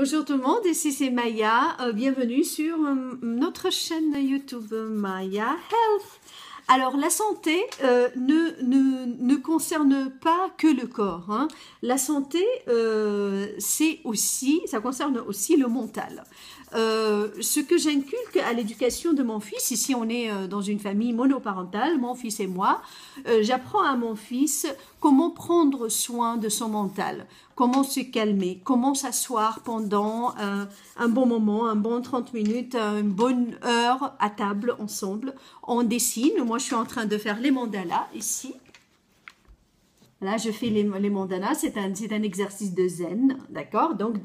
Bonjour tout le monde, ici c'est Maya, bienvenue sur notre chaîne YouTube Maya Health. Alors la santé ne concerne pas que le corps, hein. La santé ça concerne aussi le mental. Ce que j'inculque à l'éducation de mon fils, ici on est dans une famille monoparentale, mon fils et moi, j'apprends à mon fils comment prendre soin de son mental, comment se calmer, comment s'asseoir pendant un bon moment, un bon 30 minutes, une bonne heure à table ensemble. On dessine, moi je suis en train de faire les mandalas ici. Là, je fais les mandalas, c'est un exercice de zen, d'accord? Donc,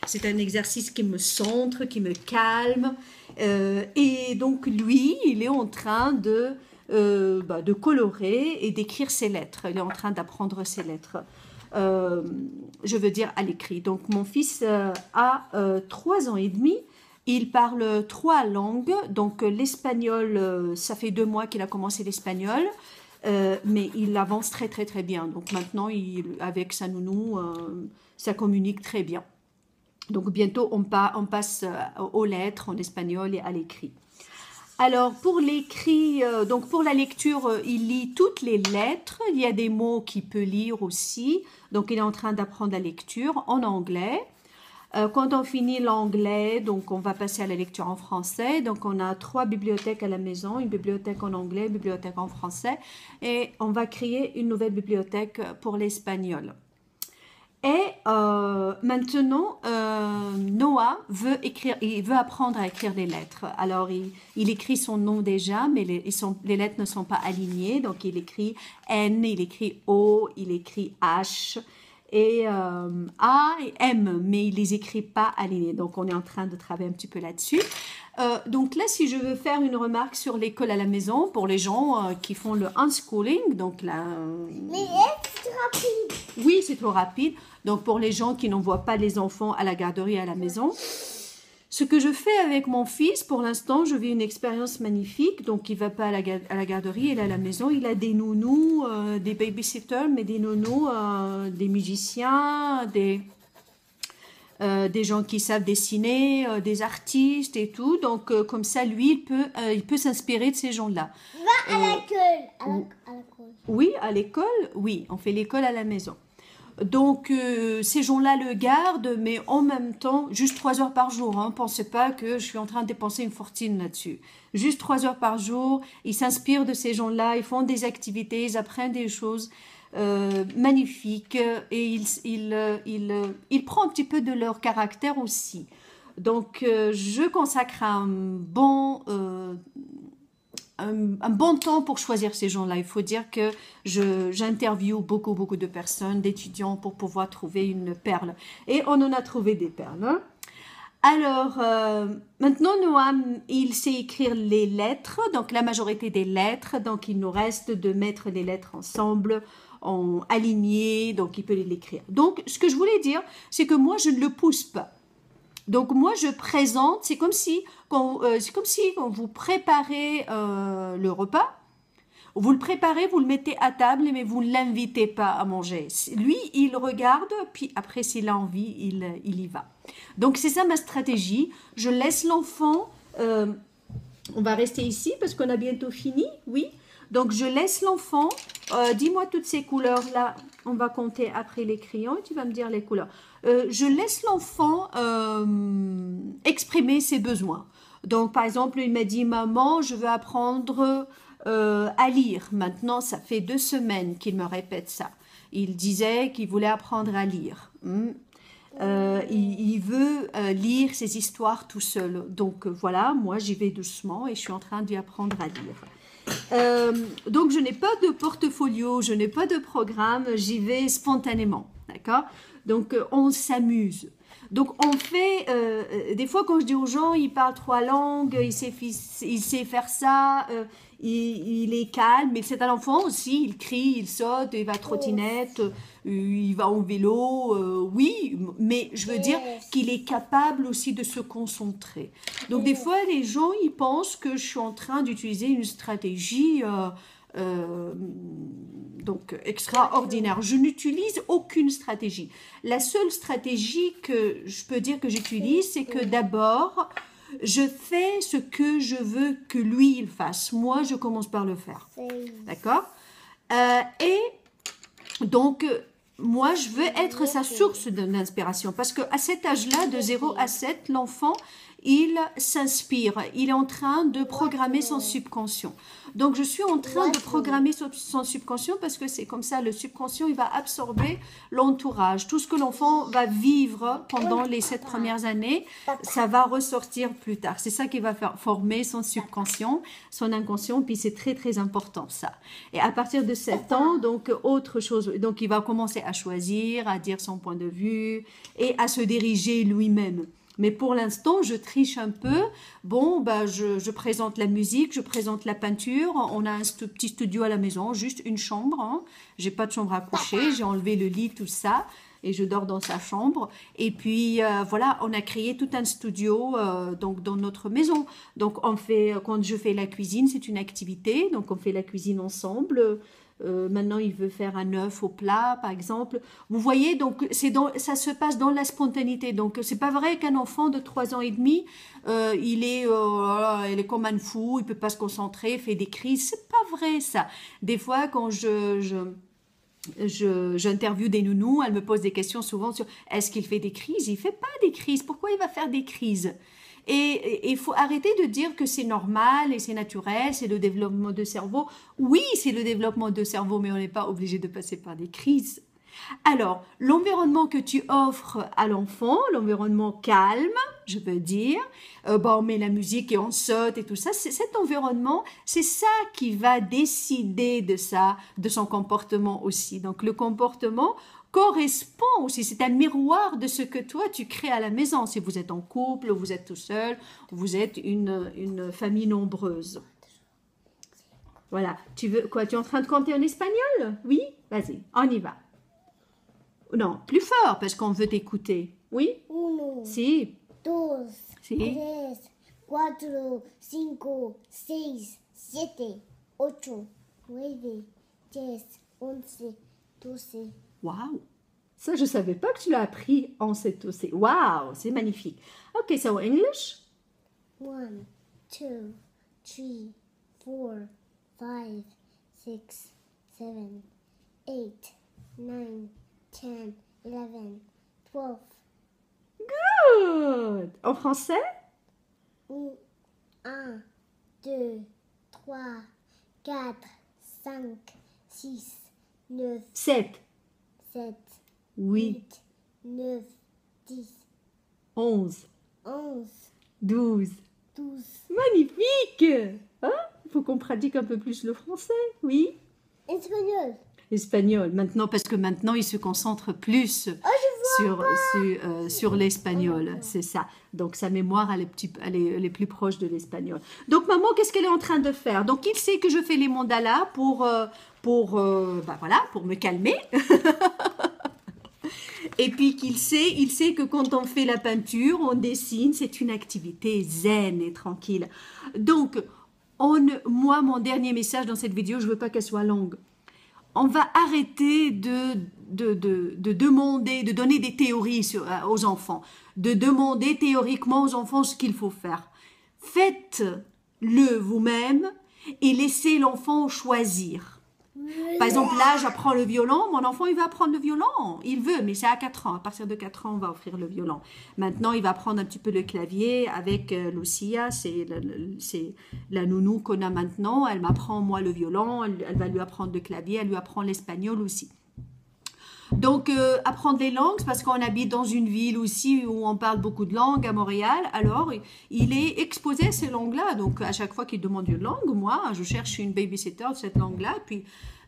c'est un exercice qui me centre, qui me calme. Et donc, lui, il est en train de colorer et d'écrire ses lettres. Il est en train d'apprendre ses lettres. Je veux dire à l'écrit. Donc, mon fils a 3 ans et demi. Il parle 3 langues. Donc, l'espagnol, ça fait 2 mois qu'il a commencé l'espagnol. Mais il avance très bien. Donc maintenant, avec sa nounou, ça communique très bien. Donc bientôt, on passe aux lettres en espagnol et à l'écrit. Alors pour l'écrit, donc pour la lecture, il lit toutes les lettres. Il y a des mots qu'il peut lire aussi. Donc il est en train d'apprendre la lecture en anglais. Quand on finit l'anglais, donc on va passer à la lecture en français. Donc on a 3 bibliothèques à la maison, une bibliothèque en anglais, une bibliothèque en français. Et on va créer une nouvelle bibliothèque pour l'espagnol. Et maintenant, Noah veut apprendre à écrire des lettres. Alors il écrit son nom déjà, mais les lettres ne sont pas alignées. Donc il écrit N, il écrit O, il écrit H. Et A et M, mais il ne les écrit pas alignés. Donc, on est en train de travailler un petit peu là-dessus. Donc là, si je veux faire une remarque sur l'école à la maison, pour les gens qui font le unschooling, donc là... Mais c'est rapide. Oui, c'est trop rapide. Donc, pour les gens qui n'envoient pas les enfants à la garderie à la maison, ce que je fais avec mon fils, pour l'instant, je vis une expérience magnifique. Donc, il ne va pas à la garderie, il est à la maison. Il a des nounous, des babysitters, mais des nounous, des musiciens, des gens qui savent dessiner, des artistes et tout. Donc, comme ça, lui, il peut s'inspirer de ces gens-là. Va à l'école. Oui, à l'école, oui. On fait l'école à la maison. Donc, ces gens-là le gardent, mais en même temps, juste 3 heures par jour. Hein. Pensez pas que je suis en train de dépenser une fortune là-dessus. Juste 3 heures par jour, ils s'inspirent de ces gens-là, ils font des activités, ils apprennent des choses magnifiques et ils prennent un petit peu de leur caractère aussi. Donc, je consacre un bon temps pour choisir ces gens-là. Il faut dire que j'interviewe beaucoup de personnes, d'étudiants pour pouvoir trouver une perle. Et on en a trouvé des perles. Hein. Alors, maintenant, Noam, il sait écrire les lettres, donc la majorité des lettres. Donc, il nous reste de mettre les lettres ensemble, alignées, donc il peut les écrire. Donc, ce que je voulais dire, c'est que moi, je ne le pousse pas. Donc moi je présente, c'est comme si quand vous préparez le repas, vous le préparez, vous le mettez à table, mais vous ne l'invitez pas à manger. Lui, il regarde, puis après s'il a envie, il y va. Donc c'est ça ma stratégie. Je laisse l'enfant, on va rester ici parce qu'on a bientôt fini, oui. Donc je laisse l'enfant, dis-moi toutes ces couleurs-là, on va compter après les crayons et tu vas me dire les couleurs. Je laisse l'enfant exprimer ses besoins. Donc, par exemple, il m'a dit, maman, je veux apprendre à lire. Maintenant, ça fait 2 semaines qu'il me répète ça. Il disait qu'il voulait apprendre à lire. Il veut lire ses histoires tout seul. Donc, voilà, moi, j'y vais doucement et je suis en train de lui apprendre à lire. Donc, je n'ai pas de portfolio, je n'ai pas de programme, j'y vais spontanément. D'accord ? Donc, on s'amuse. Donc, on fait, des fois, quand je dis aux gens, il parle 3 langues, il sait faire ça, il est calme, mais c'est un enfant aussi, il crie, il saute, il va à trottinette, il va en vélo, oui, mais je veux dire qu'il est capable aussi de se concentrer. Donc, des fois, les gens, ils pensent que je suis en train d'utiliser une stratégie donc extraordinaire. Je n'utilise aucune stratégie. La seule stratégie que je peux dire que j'utilise, c'est que d'abord, je fais ce que je veux que lui, il fasse. Moi, je commence par le faire. D'accord? Et donc, moi, je veux être sa source d'inspiration. Parce qu'à cet âge-là, de 0 à 7, l'enfant, il s'inspire. Il est en train de programmer son subconscient. Donc, je suis en train de programmer son subconscient parce que c'est comme ça, le subconscient, il va absorber l'entourage. Tout ce que l'enfant va vivre pendant les 7 premières années, ça va ressortir plus tard. C'est ça qui va faire former son subconscient, son inconscient, puis c'est très, très important, ça. Et à partir de 7 ans, donc, autre chose, donc, il va commencer à choisir, à dire son point de vue et à se diriger lui-même. Mais pour l'instant, je triche un peu. Bon, je présente la musique, je présente la peinture. On a un petit studio à la maison, juste une chambre. Hein. J'ai pas de chambre à coucher. J'ai enlevé le lit, tout ça. Et je dors dans sa chambre. Et puis, voilà, on a créé tout un studio donc dans notre maison. Donc, quand je fais la cuisine, c'est une activité. Donc, on fait la cuisine ensemble. Maintenant, il veut faire un œuf au plat, par exemple. Vous voyez, donc ça se passe dans la spontanéité. Donc, c'est pas vrai qu'un enfant de 3 ans et demi, il est comme un fou, il peut pas se concentrer, fait des crises. C'est pas vrai, ça. Des fois, quand j'interviewe des nounous, elles me posent des questions souvent sur est-ce qu'il fait des crises? Il fait pas des crises. Pourquoi il va faire des crises? Et il faut arrêter de dire que c'est normal et c'est naturel, c'est le développement de cerveau. Oui, c'est le développement de cerveau, mais on n'est pas obligé de passer par des crises. Alors, l'environnement que tu offres à l'enfant, l'environnement calme, je veux dire, on met la musique et on saute et tout ça, cet environnement, c'est ça qui va décider de son comportement aussi. Donc, le comportement correspond aussi, c'est un miroir de ce que toi tu crées à la maison. Si vous êtes en couple, vous êtes tout seul, vous êtes une famille nombreuse. Voilà. Tu veux quoi? Tu es en train de compter en espagnol? Oui? Vas-y, on y va. Non, plus fort parce qu'on veut t'écouter. Oui? 1, Si. 2, Si. 3, 4, 5, 6, 7, 8, 9, 10, 11, 12. Waouh! Ça, je ne savais pas que tu l'as appris en C2C. Waouh! C'est magnifique. Ok, so English? 1, 2, 3, 4, 5, 6, 7, 8, 9, 10, 11, 12. Good! En français? 1, 2, 3, 4, 5, 6, 9, 7, 7, 8, 9, 10, 11, 11, 12. 12. Magnifique! Hein? Il faut qu'on pratique un peu plus le français, oui? Espagnol. Espagnol, maintenant, parce que maintenant, il se concentre plus sur l'espagnol, c'est ça. Donc, sa mémoire, elle est plus proche de l'espagnol. Donc, maman, qu'est-ce qu'elle est en train de faire? Donc, il sait que je fais les mandalas pour me calmer. Et puis il sait que quand on fait la peinture, on dessine, c'est une activité zen et tranquille. Donc, moi, mon dernier message dans cette vidéo, je ne veux pas qu'elle soit longue. On va arrêter de demander, de donner des théories aux enfants, de demander théoriquement aux enfants ce qu'il faut faire. Faites-le vous-même et laissez l'enfant choisir. Par exemple, là, j'apprends le violon. Mon enfant, il va apprendre le violon. Il veut, mais c'est à 4 ans. À partir de 4 ans, on va offrir le violon. Maintenant, il va apprendre un petit peu le clavier avec Lucia. C'est la nounou qu'on a maintenant. Elle m'apprend, moi, le violon. Elle va lui apprendre le clavier. Elle lui apprend l'espagnol aussi. Donc, apprendre les langues, parce qu'on habite dans une ville aussi où on parle beaucoup de langues à Montréal. Alors, il est exposé à ces langues-là. Donc, à chaque fois qu'il demande une langue, moi, je cherche une babysitter de cette langue-là.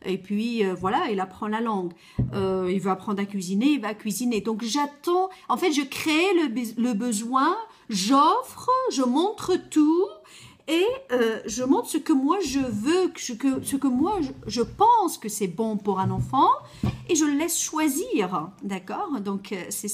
Et puis voilà, il apprend la langue. Il veut apprendre à cuisiner, il va cuisiner. Donc, j'attends. En fait, je crée le besoin, j'offre, je montre tout. et je montre ce que moi je veux, ce que moi je pense que c'est bon pour un enfant et je le laisse choisir, d'accord? Donc c'est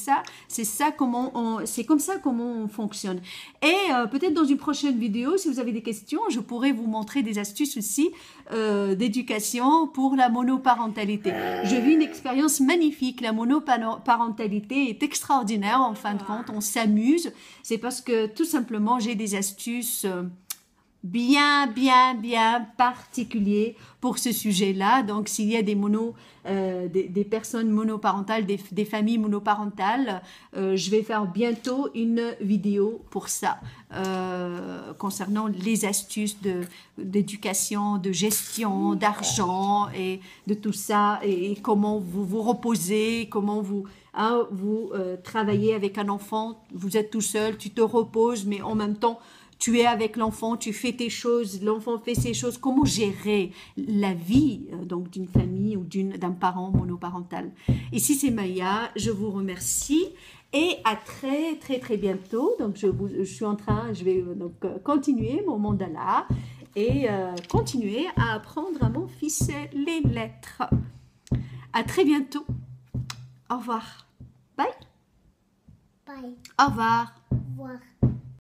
comme ça comment on fonctionne. Et peut-être dans une prochaine vidéo, si vous avez des questions, je pourrais vous montrer des astuces aussi d'éducation pour la monoparentalité. Je vis une expérience magnifique, la monoparentalité est extraordinaire en fin de compte, on s'amuse, c'est parce que tout simplement j'ai des astuces bien particulier pour ce sujet-là. Donc, s'il y a des personnes monoparentales, des familles monoparentales, je vais faire bientôt une vidéo pour ça, concernant les astuces d'éducation, de gestion, d'argent et de tout ça, et comment vous vous reposez, comment vous travaillez avec un enfant. Vous êtes tout seul, tu te reposes, mais en même temps, tu es avec l'enfant, tu fais tes choses, l'enfant fait ses choses. Comment gérer la vie donc d'une famille ou d'un parent monoparental? Ici, c'est Maya. Je vous remercie et à très bientôt. Donc, je vais donc continuer mon mandala et continuer à apprendre à mon fils les lettres. À très bientôt. Au revoir. Bye. Bye. Au revoir. Au revoir.